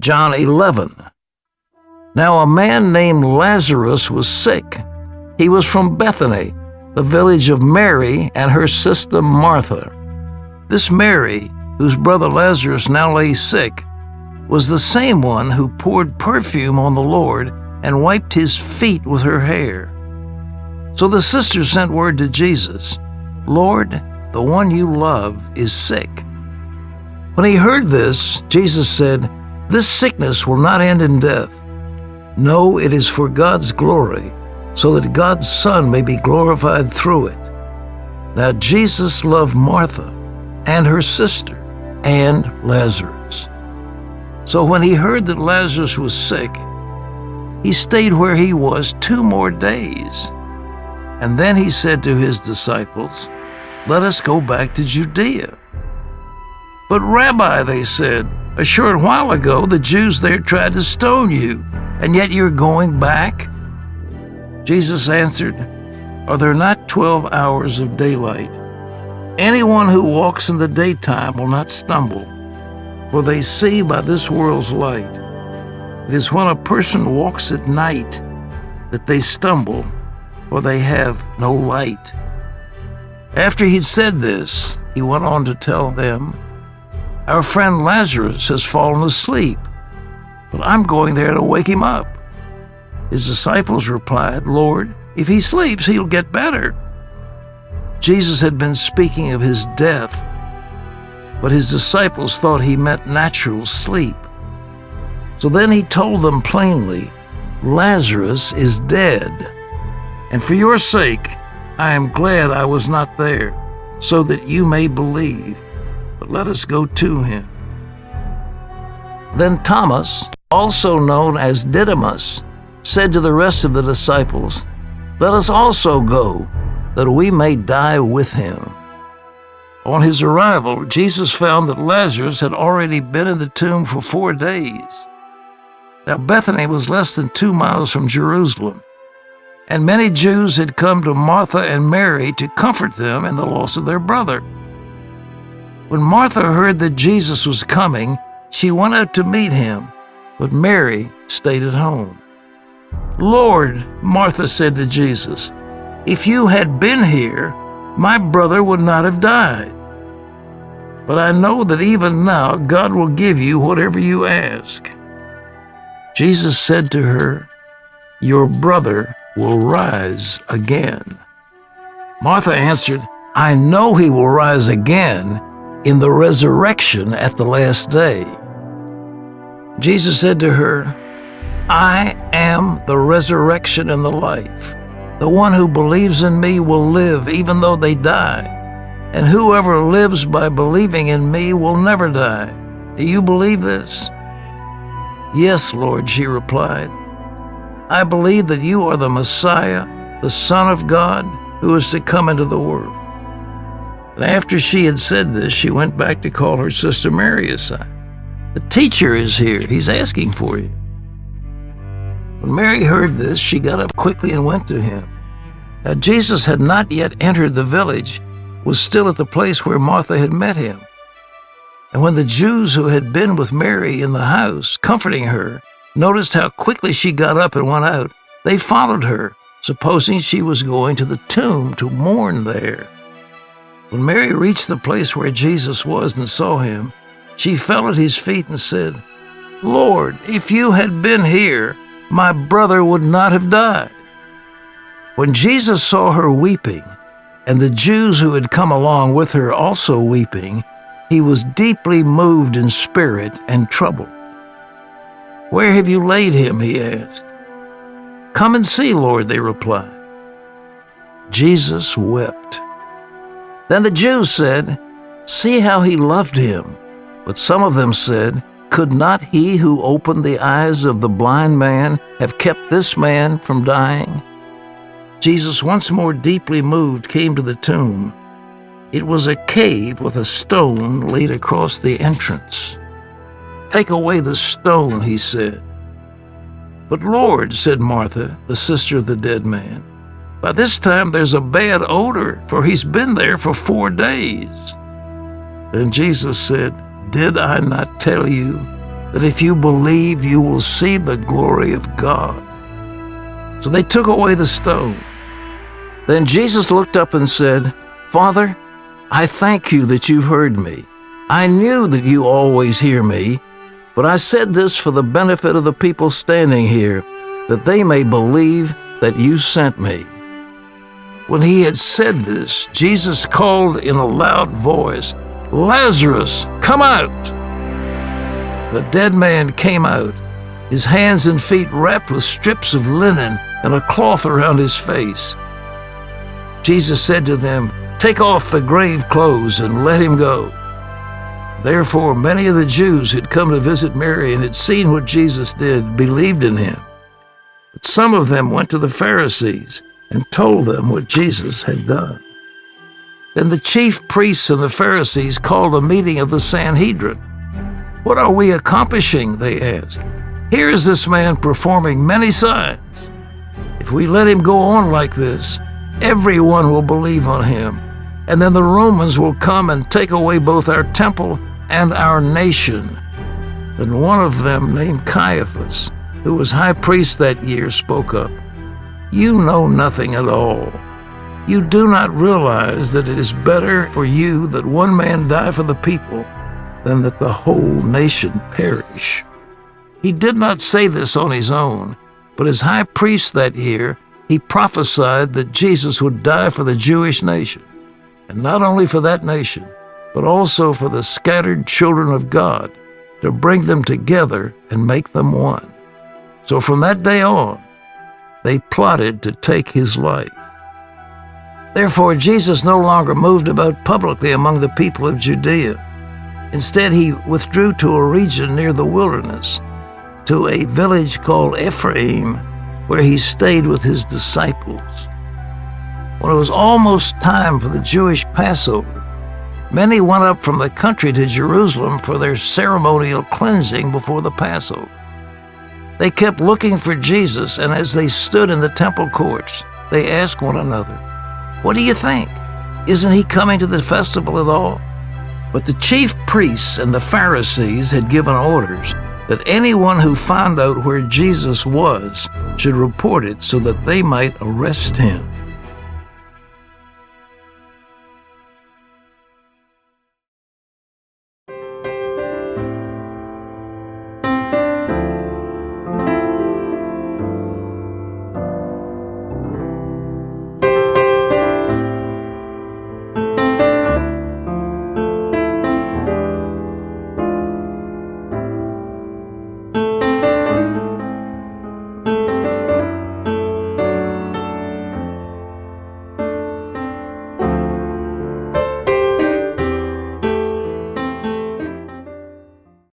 John 11. Now a man named Lazarus was sick. He was from Bethany, the village of Mary and her sister Martha. This Mary, whose brother Lazarus now lay sick, was the same one who poured perfume on the Lord and wiped his feet with her hair. So the sisters sent word to Jesus, "Lord, the one you love is sick." When he heard this, Jesus said, "This sickness will not end in death. No, it is for God's glory, so that God's Son may be glorified through it." Now Jesus loved Martha and her sister and Lazarus. So when he heard that Lazarus was sick, he stayed where he was 2 more days. And then he said to his disciples, "Let us go back to Judea." "But Rabbi," they said, "a short while ago the Jews there tried to stone you, and yet you're going back?" Jesus answered, "Are there not 12 hours of daylight? Anyone who walks in the daytime will not stumble, for they see by this world's light. It is when a person walks at night that they stumble, for they have no light." After he'd said this, he went on to tell them, "Our friend Lazarus has fallen asleep, but I'm going there to wake him up." His disciples replied, "Lord, if he sleeps, he'll get better." Jesus had been speaking of his death, but his disciples thought he meant natural sleep. So then he told them plainly, "Lazarus is dead, and for your sake I am glad I was not there, so that you may believe. But let us go to him." Then Thomas, also known as Didymus, said to the rest of the disciples, "Let us also go, that we may die with him." On his arrival, Jesus found that Lazarus had already been in the tomb for 4 days. Now Bethany was less than 2 miles from Jerusalem, and many Jews had come to Martha and Mary to comfort them in the loss of their brother. When Martha heard that Jesus was coming, she went out to meet him, but Mary stayed at home. "Lord," Martha said to Jesus, "if you had been here, my brother would not have died. But I know that even now God will give you whatever you ask." Jesus said to her, "Your brother will rise again." Martha answered, "I know he will rise again in the resurrection at the last day." Jesus said to her, "I am the resurrection and the life. The one who believes in me will live even though they die, and whoever lives by believing in me will never die. Do you believe this?" "Yes, Lord," she replied. "I believe that you are the Messiah, the Son of God, who is to come into the world." And after she had said this, she went back to call her sister Mary aside. "The teacher is here. He's asking for you." When Mary heard this, she got up quickly and went to him. Now Jesus had not yet entered the village, was still at the place where Martha had met him. And when the Jews who had been with Mary in the house, comforting her, noticed how quickly she got up and went out, they followed her, supposing she was going to the tomb to mourn there. When Mary reached the place where Jesus was and saw him, she fell at his feet and said, "Lord, if you had been here, my brother would not have died." When Jesus saw her weeping, and the Jews who had come along with her also weeping, he was deeply moved in spirit and troubled. "Where have you laid him?" he asked. "Come and see, Lord," they replied. Jesus wept. Then the Jews said, "See how he loved him." But some of them said, "Could not he who opened the eyes of the blind man have kept this man from dying?" Jesus, once more deeply moved, came to the tomb. It was a cave with a stone laid across the entrance. "Take away the stone," he said. "But Lord," said Martha, the sister of the dead man, "by this time there's a bad odor, for he's been there for 4 days." Then Jesus said, "Did I not tell you that if you believe, you will see the glory of God." So they took away the stone. Then Jesus looked up and said, "Father, I thank you that you've heard me. I knew that you always hear me, but I said this for the benefit of the people standing here, that they may believe that you sent me." When he had said this, Jesus called in a loud voice, "Lazarus, come out!" The dead man came out, his hands and feet wrapped with strips of linen and a cloth around his face. Jesus said to them, "Take off the grave clothes and let him go." Therefore, many of the Jews who had come to visit Mary and had seen what Jesus did believed in him. But some of them went to the Pharisees and told them what Jesus had done. Then the chief priests and the Pharisees called a meeting of the Sanhedrin. "What are we accomplishing?" they asked. "Here is this man performing many signs. If we let him go on like this, everyone will believe on him, and then the Romans will come and take away both our temple and our nation." Then one of them, named Caiaphas, who was high priest that year, spoke up. "You know nothing at all. You do not realize that it is better for you that one man die for the people than that the whole nation perish." He did not say this on his own, but as high priest that year, he prophesied that Jesus would die for the Jewish nation, and not only for that nation, but also for the scattered children of God, to bring them together and make them one. So from that day on, they plotted to take his life. Therefore, Jesus no longer moved about publicly among the people of Judea. Instead, he withdrew to a region near the wilderness, to a village called Ephraim, where he stayed with his disciples. When it was almost time for the Jewish Passover, many went up from the country to Jerusalem for their ceremonial cleansing before the Passover. They kept looking for Jesus, and as they stood in the temple courts, they asked one another, "What do you think? Isn't he coming to the festival at all?" But the chief priests and the Pharisees had given orders that anyone who found out where Jesus was should report it so that they might arrest him.